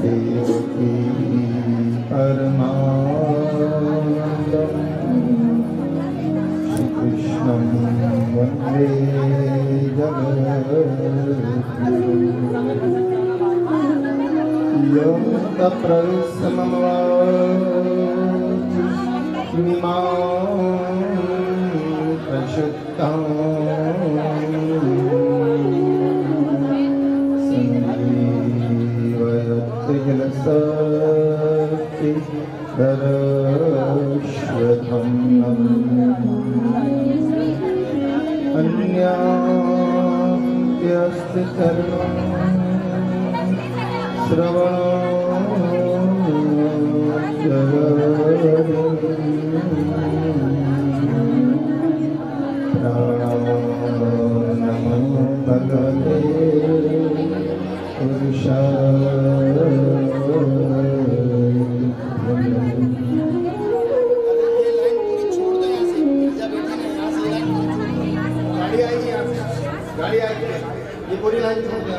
देवकी परमानन्दं श्रीकृष्णं वन्दे जगद्गुरुं यं तप्रविश्रमवाचिमिमां प्रशुक्तां सञ्जीवयत्यखिलशक्ति धरश्वधम्मम् अन्यास्ति कर्मं श्रवणं नमो भगवते पुरुषाय गाड़ी आएगी, ये पूरी लाइन छोड़ दो।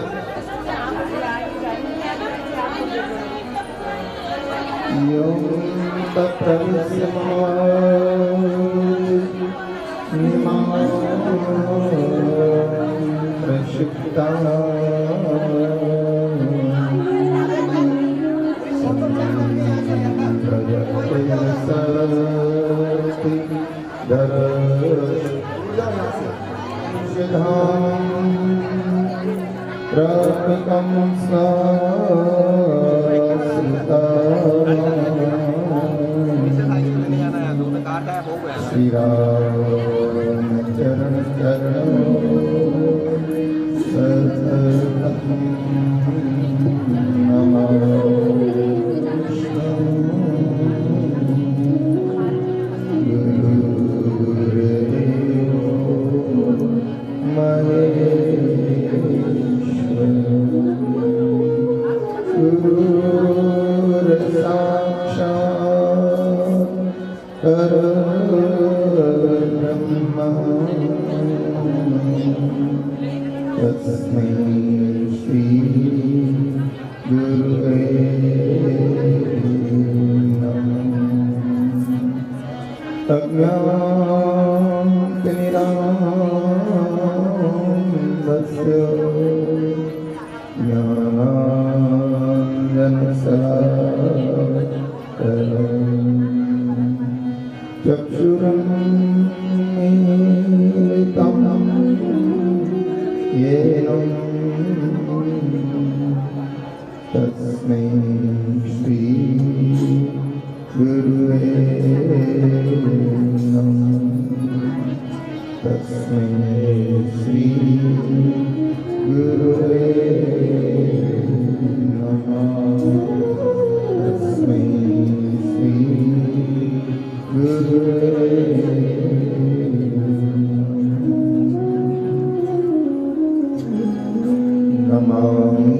यं तप्रविश्रमवाचिमिमां प्रशुक्तां सञ्जीवयत्यखिलशक्ति धरश्वधम्मम् प्राप्तं श्री राम चरण चरण तस्मै श्री गुरुवे नमः। अज्ञानतिमिरान्धस्य ज्ञानाञ्जनशलाकया चक्षुरुन्मीलितं येन तस्मै श्री गुरुवे नमः। तस्मै श्री गुरुवे नमः। तस्मै श्री गुरुवे नमामि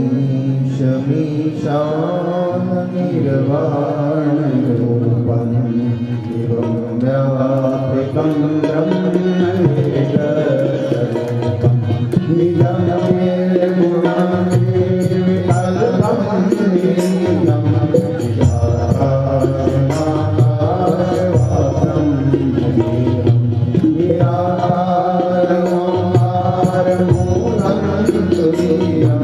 शमीशाननिर्वाणरूपं एवं व्यापकं ब्रह्मैकरूपं निजमेर्गुणान्वितल्पं नीलं विशाखाशमाकाशवासं निराकारमूलं तुरीयं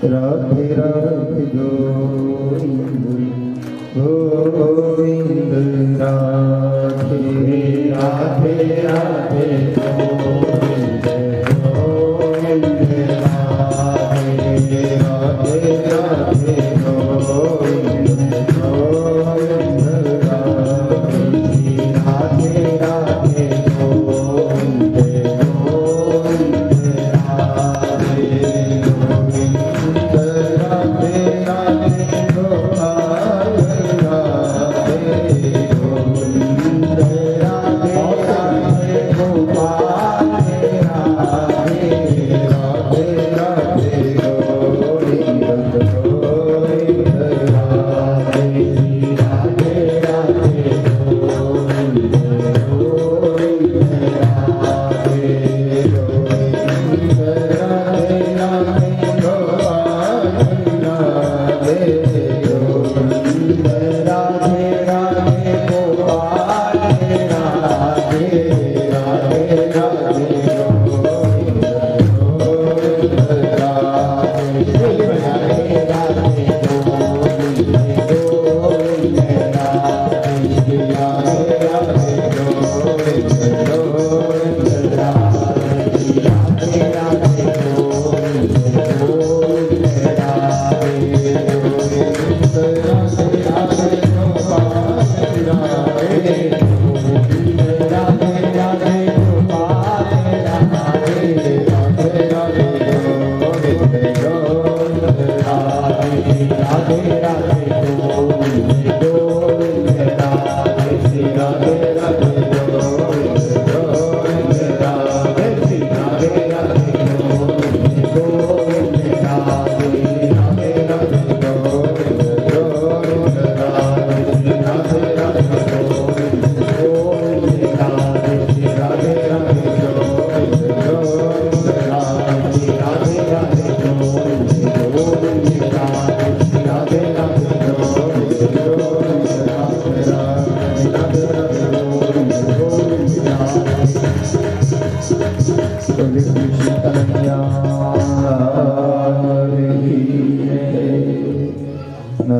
राधे राधे गोविंद गोविंद राधे राधे राधे गोविंद गोविंद राधे राधे राधे गोविंद गोविंद राधे राधे गोविंद गोविंद राधे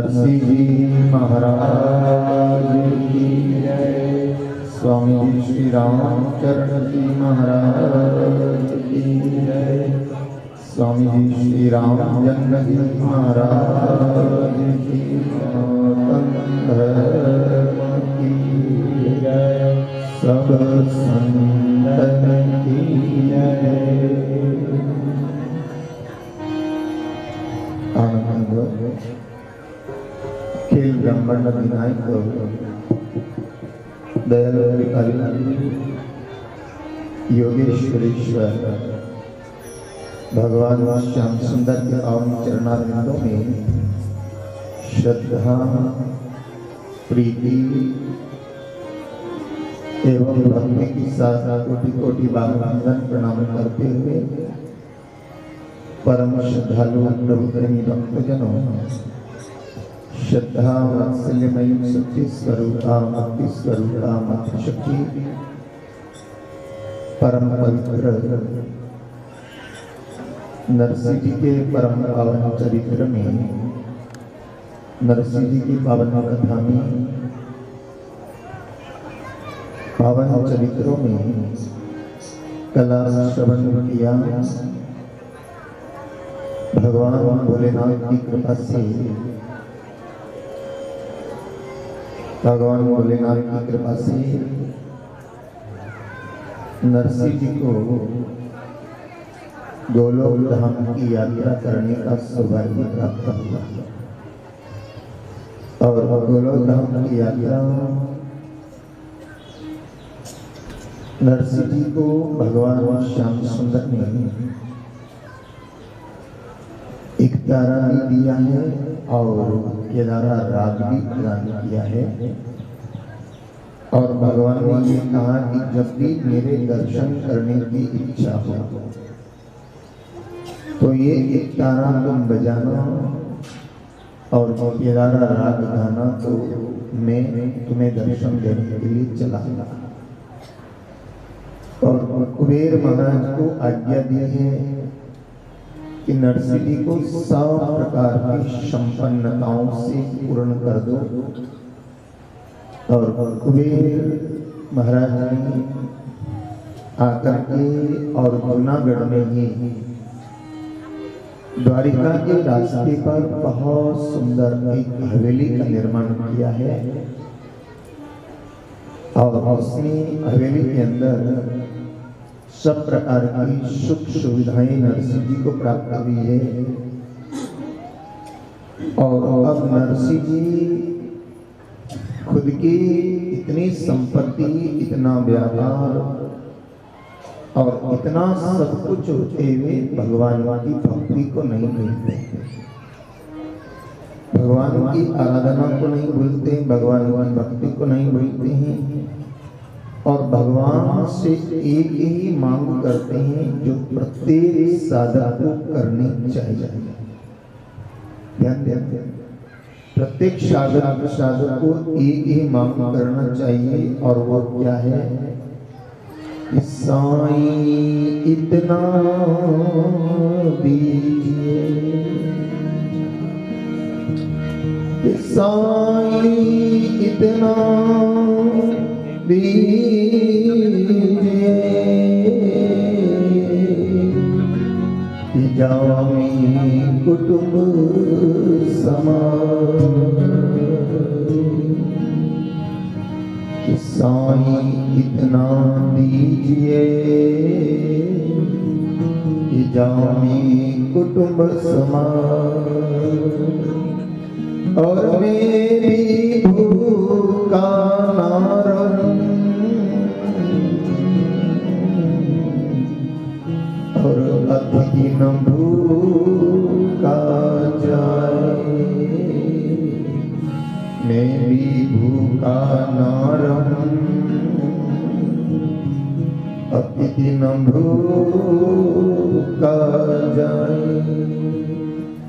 नरसिंह जी महाराज की जय। स्वामी श्री रामचरण जी महाराज की जय। स्वामी श्री राम जन्म जी महाराज की जय। सब संतन की जय। आनंद खेल ब्रह्मांड विनायक दयाल कृपालु योगेश्वरेश्वर भगवान श्याम सुंदर के पावन चरणारविंदों में श्रद्धा प्रीति एवं भक्ति के साथ कोटि कोटि बार वंदन प्रणाम करते हुए परम श्रद्धालु प्रभु प्रेमी भक्तजनों, श्रद्धा वात्सल्यमयी सच्ची स्वरूपा भक्ति स्वरूपा मातृशक्ति परम पवित्र नरसिंह जी के परम पावन चरित्र में, नरसिंह जी की पावन कथा में, पावन चरित्रों में कला श्रवण किया। भगवान भोलेनाथ की कृपा से, भगवान भोलेनाथ की कृपा से नरसिंह जी को गोलोक धाम की यात्रा करने का सौभाग्य प्राप्त हुआ और गोलोक धाम की यात्रा नरसिंह जी को भगवान श्याम सुंदर ने एक तारा भी दिया है और केदारा राग भी प्रदान किया है। और भगवान ने ये कहा कि जब भी मेरे दर्शन करने की इच्छा हो तो ये एक तारा तुम बजाना और केदारा राग गाना, तो मैं तुम्हें दर्शन देने के लिए चला। और कुबेर महाराज को आज्ञा दी है कि नरसिंह जी को सब प्रकार की संपन्नताओं से पूर्ण कर दो। और कुबेर महाराज ने आकर के और जूनागढ़ में ही द्वारिका के रास्ते पर बहुत सुंदर एक हवेली का निर्माण किया है। और उसने हवेली के अंदर सब प्रकार की सुख सुविधाएं नरसिंह जी को प्राप्त हुई है। और अब नरसिंह जी खुद की इतनी संपत्ति, इतना व्यापार और इतना सब कुछ होते हुए भगवान की भक्ति को नहीं भूलते, भगवान की आराधना को नहीं भूलते, भगवान की भक्ति को नहीं भूलते हैं। और भगवान से एक ही मांग करते हैं जो प्रत्येक साधक को करनी चाहिए। ध्यान दें, प्रत्येक साधक को एक ही मांग करना चाहिए और वो क्या है? साईं इतना दीजिए, साईं इतना दीजिए कि जामी कुटुंब समाज। साईं इतना दीजिए कि जामी कुटुंब समाज। और मेरी भूखा ना रहूं और अतिथि न भूखा जाए, मैं भी भूखा ना रहूं अतिथि न भूखा जाए।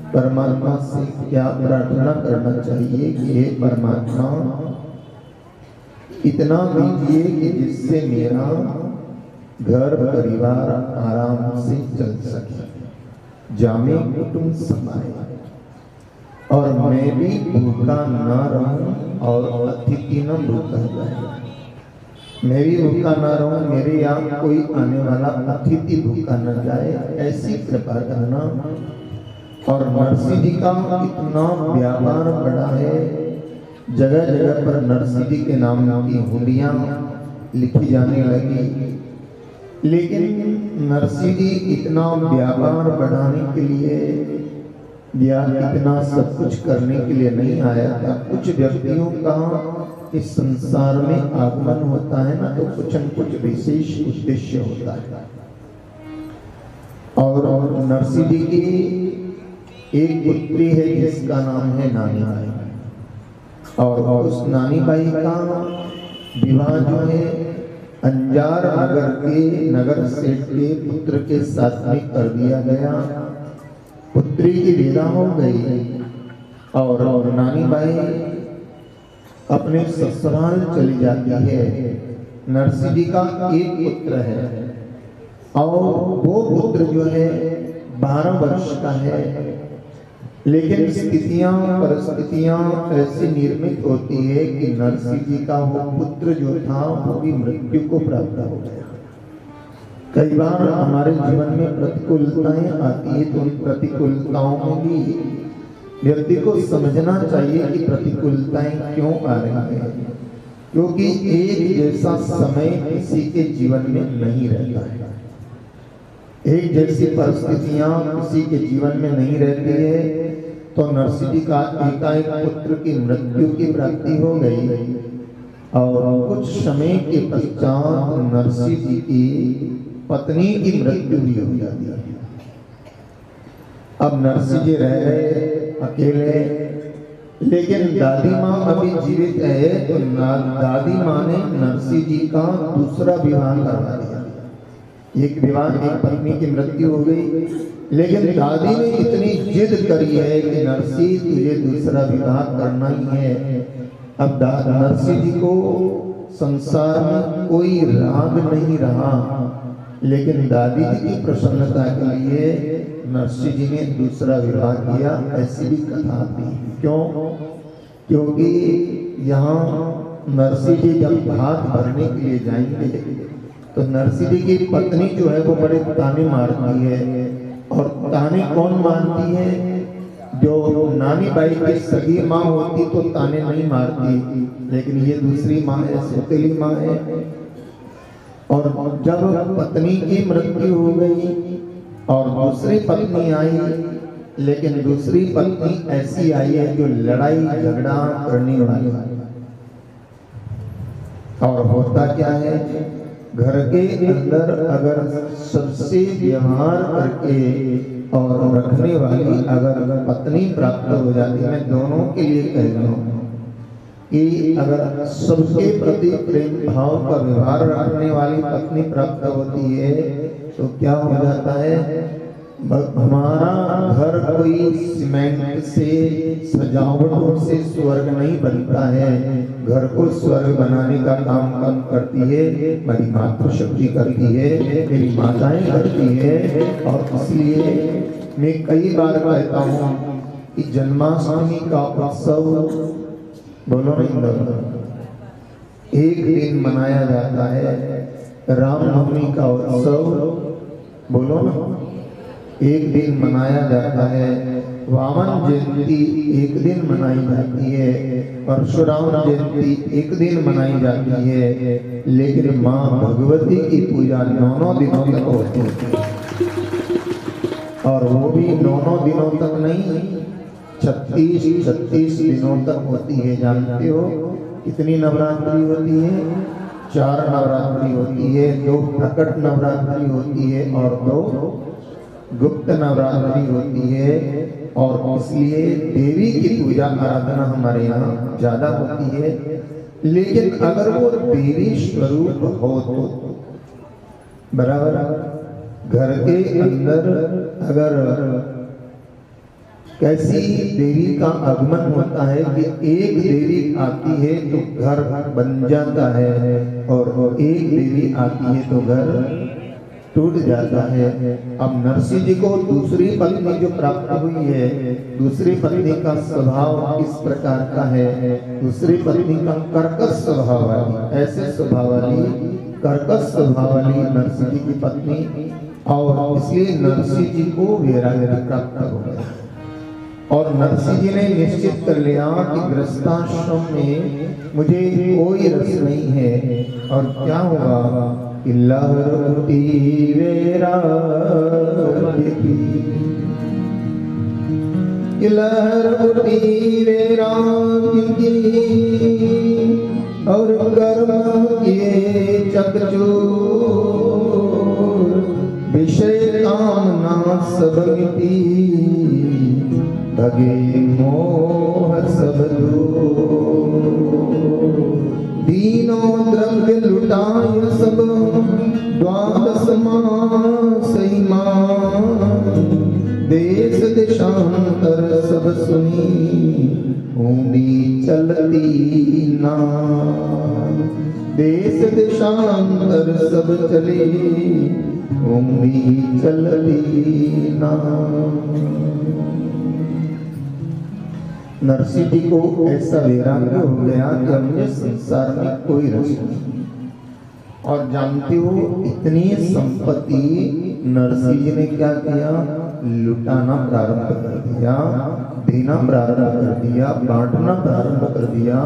परमात्मा से क्या प्रार्थना करना चाहिए कि हे परमात्मा इतना दीजिए कि जिससे मेरा घर परिवार आराम से चल सके, जामे कुटुंब समाए। और मैं भी भूखा न रहूं और अतिथि न भूखा जाए। मैं भी भूखा न रहूं, मेरे यहाँ कोई आने वाला अतिथि भूखा न जाए, ऐसी कृपा करना। और नरसिंह जी का इतना व्यापार बड़ा है, जगह जगह पर नरसिंह जी के नाम की हुंडियां लिखी जाने लगी। लेकिन नरसिंह जी इतना व्यापार बढ़ाने के लिए या इतना सब कुछ करने के लिए नहीं आया था। कुछ व्यक्तियों का इस संसार में आगमन होता है ना, तो कुछ न कुछ विशेष उद्देश्य होता है। और नरसिंह जी की एक पुत्री है जिसका नाम है नानी बाई, और उस नानी बाई का विवाह जो है अंजार नगर के नगर सेठ के पुत्र के साथ में कर दिया गया। पुत्री की विदा हो गई और नानी बाई अपने ससुराल चली जाती है। नरसिंह जी का एक पुत्र है और वो पुत्र जो है 12 वर्ष का है, लेकिन स्थितियां परिस्थितियां ऐसी निर्मित होती है कि नरसिंह जी का वो पुत्र जो था वो भी मृत्यु को प्राप्त हो गया। कई बार हमारे जीवन में प्रतिकूलताएं आती है, तो उन प्रतिकूलताओं में भी व्यक्ति को समझना चाहिए कि प्रतिकूलताएं क्यों आ रही हैं, क्योंकि एक जैसा समय किसी के जीवन में नहीं रहता है। एक जैसी परिस्थितियां किसी के जीवन में नहीं रहती है। तो नरसिंह जी का एकाएक पुत्र की मृत्यु की प्राप्ति हो गई और कुछ समय के पश्चात नरसिंह जी की पत्नी की मृत्यु भी हो जाती है। अब नरसिंह जी रह गए अकेले, लेकिन दादी माँ अभी जीवित है, तो दादी माँ ने नरसिंह जी का दूसरा विवाह करवा दिया। एक विवाह, एक पत्नी की मृत्यु हो गई, लेकिन दादी ने इतनी जिद करी है कि नरसिंह तुझे दूसरा विवाह करना ही है। अब नरसिंह जी को संसार में कोई राग नहीं रहा, लेकिन दादी जी की प्रसन्नता के लिए नरसिंह जी ने दूसरा विवाह किया। ऐसी भी कथा आती है। क्यों? क्योंकि यहाँ नरसिंह जी जब भात भरने के लिए जाएंगे तो नरसिंह जी की पत्नी जो है वो बड़े ताने मारती है। और ताने कौन मारती है? जो नानी बाई की सगी माँ होती तो ताने नहीं मारती, लेकिन ये दूसरी माँ है, सौतेली माँ है। और जब पत्नी की मृत्यु हो गई और दूसरी पत्नी आई, लेकिन दूसरी पत्नी ऐसी आई है जो लड़ाई झगड़ा करने वाली है। और होता क्या है, घर के अंदर अगर सबसे व्यवहार करके और रखने वाली अगर पत्नी प्राप्त हो जाती है, मैं दोनों के लिए कह रहा हूँ कि अगर सबके प्रति प्रेम भाव का व्यवहार रखने वाली पत्नी प्राप्त होती है तो क्या हो जाता है, हमारा घर कोई सीमेंट से सजावटों से स्वर्ग नहीं बनता है। घर को स्वर्ग बनाने का काम करती है मेरी मातृशक्ति करती है, मेरी माताएं करती है। और इसलिए मैं कई बार कहता हूँ कि जन्माष्टमी का उत्सव बोलो नहीं, एक दिन मनाया जाता है। रामनवमी का उत्सव बोलो ना, एक दिन मनाया जाता है। वामन जयंती एक दिन मनाई जाती है। परशुराम जयंती एक दिन मनाई जाती है। लेकिन माँ भगवती की पूजा 9 दिनों तक होती है, और वो भी 9 दिनों तक नहीं, 36 दिनों तक होती है। जानते हो कितनी नवरात्रि होती है? 4 नवरात्रि होती है। 2 प्रकट नवरात्रि होती है और 2 गुप्त नवरात्रि होती है। और इसलिए देवी की पूजा आराधना हमारे यहाँ ज्यादा होती है। लेकिन अगर वो देवी स्वरूप हो तो बराबर, घर के अंदर अगर कैसी देवी का आगमन होता है कि एक देवी आती है तो घर बन जाता है, और एक देवी आती है तो घर टूट जाता है। अब नरसिंह जी को दूसरी पत्नी जो प्राप्त हुई है, दूसरी पत्नी का स्वभाव इस प्रकार का है, दूसरी पत्नी का कर्कश स्वभाव वाली, ऐसे स्वभाव वाली, कर्कश स्वभाव वाली नरसिंह जी की पत्नी, और इसलिए नरसिंह जी को वैराग्य प्राप्त हो गया। और नरसिंह जी ने निश्चित कर लिया कि गृहस्थाश्रम में मुझे कोई रस नहीं है, और क्या होगा कि लहर उठी वैराग्य की, लहर उठी वैराग्य की, और कर्म किए चकचूर, विषय कामना सब मिटी, भगे मोह सब दूर, दीनों द्रव्य लुटाय सब, द्वादश मास देश देशांतर सब सुनी, ऊंडी चलती ना, देश देशांतर सब चले, ऊंडी चलती ना। नरसिंह जी को ऐसा वैराग्य हो गया कि मुझे संसार में कोई रस नहीं। और जानते हो इतनी संपत्ति नरसिंह जी ने क्या किया, लुटाना प्रारंभ कर दिया, देना प्रारंभ कर दिया, बांटना प्रारंभ कर दिया।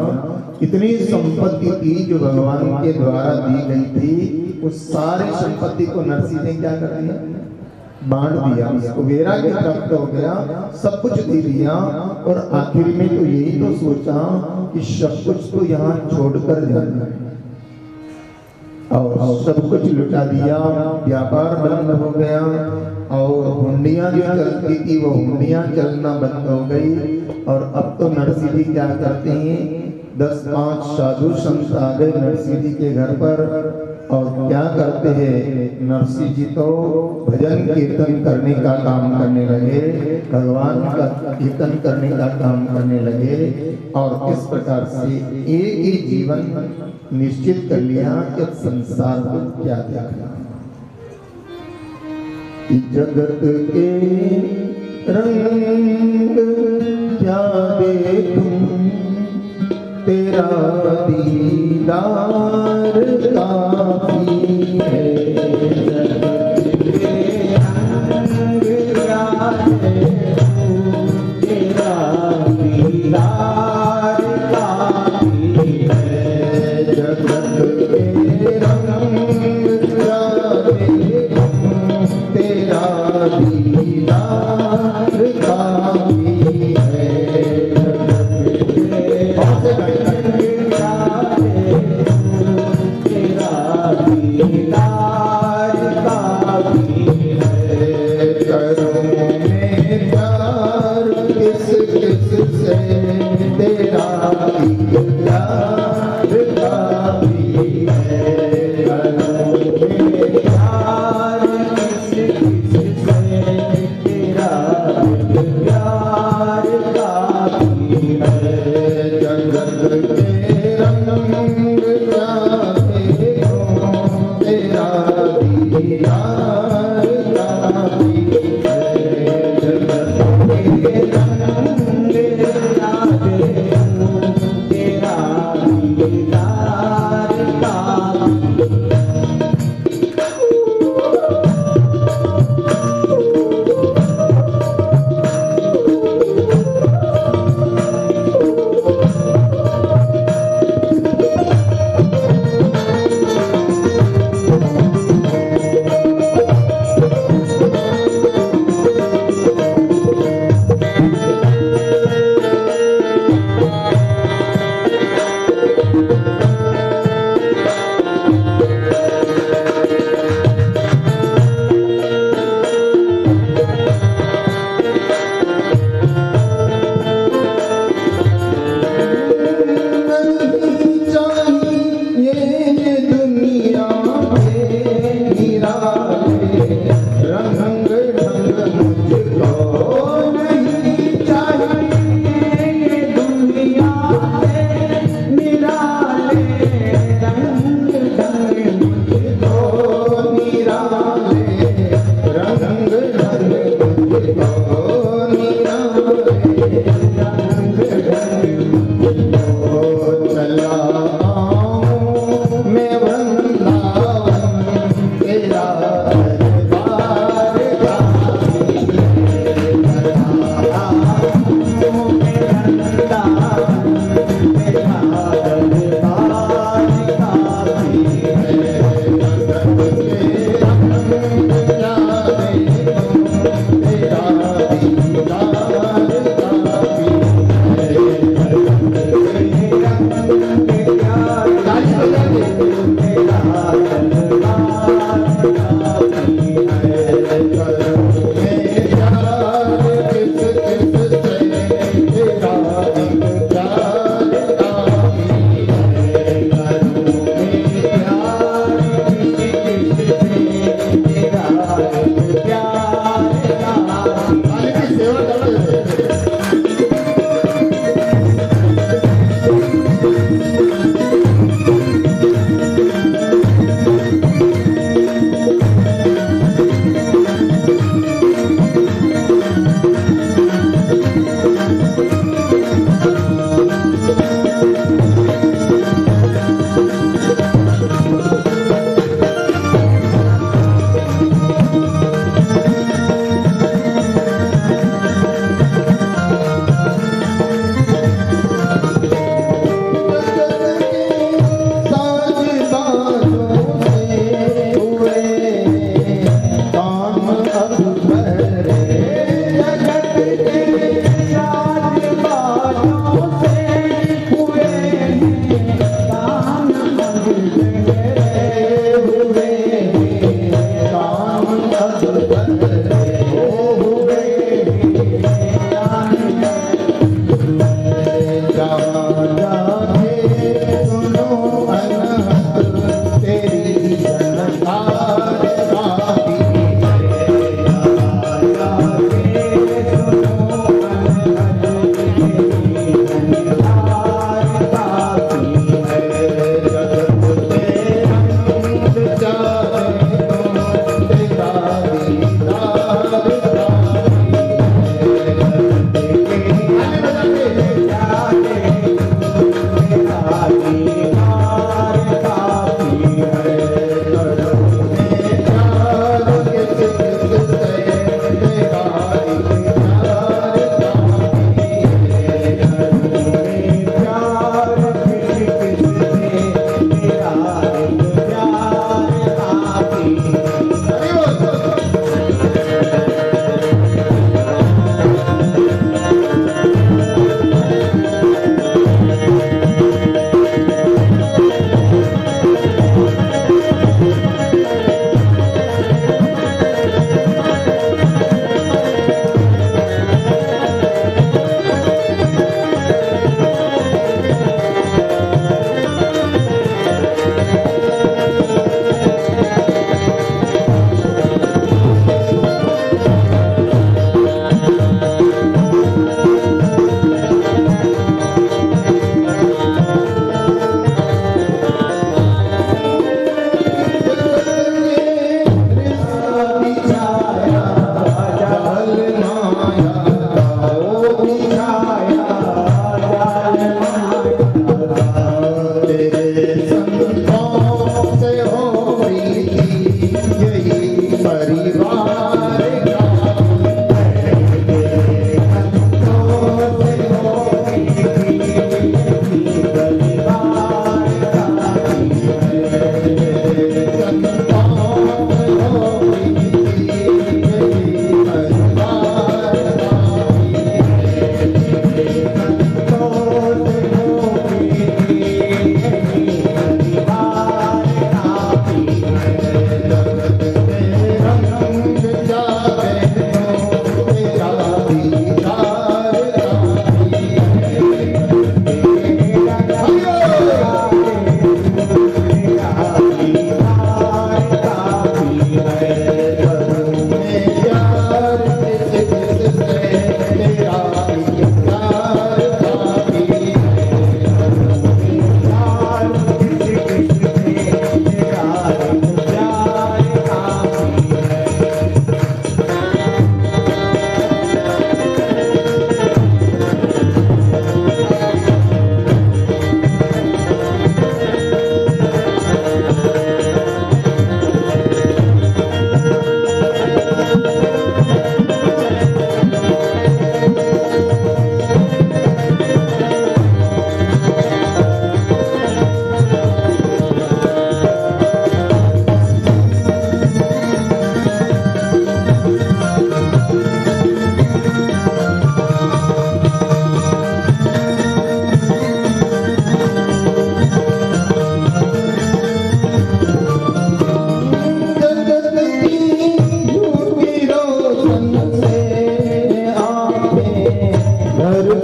इतनी संपत्ति थी जो भगवान के द्वारा दी गई थी, उस सारी संपत्ति को नरसिंह ने क्या कर दिया, बांट दिया। उसको वैराग्य प्राप्त हो गया, सब कुछ दे दिया, और आखिर में तो यही तो सोचा कि सब कुछ तो यहाँ छोड़कर जाना है, और सब कुछ लुटा दिया। व्यापार बंद हो गया, और हुंडियां जो चलती थी वो हुंडियां चलना बंद हो गई। और अब तो नरसिंह जी क्या करते हैं, 10-5 साधु संत आ गए नरसिंह जी के घर पर, और क्या करते हैं, नरसिंह जी तो भजन कीर्तन करने का काम करने लगे, भगवान का कीर्तन करने का काम करने लगे। और इस प्रकार से एक ही जीवन निश्चित कर लिया कि संसार को क्या देखना, जगत के रंग क्या देखूं, तेरा दीदार काफी है, जगत के रंग क्या देखूं, तेरा दीदार काफी है, जगत के रंग क्या देखूं, तेरा दीदार काफी है,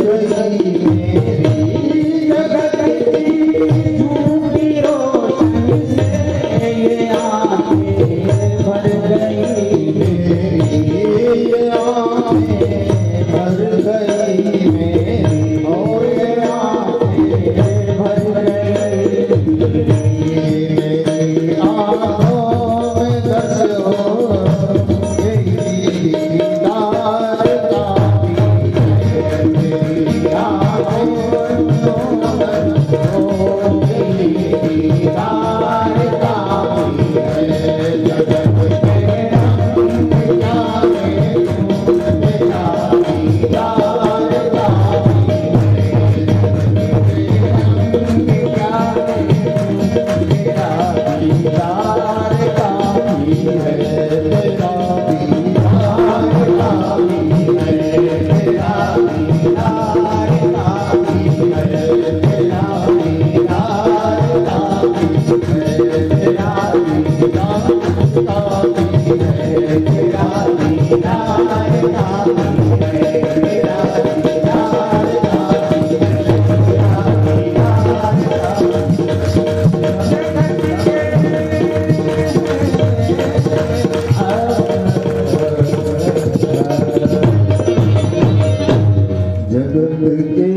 गई मेरी जगत की झूठी रोशनी से ये आंखें भर गई मेरी, ये आंखें भर गई मेरी, और ये आंखें भर गई मेरी आंखों में दर्द हो गई दीदार का मेरी आंखों में दर्द हो गई दीदार का जगत के रंग जाने मेरा दीदार का जगत के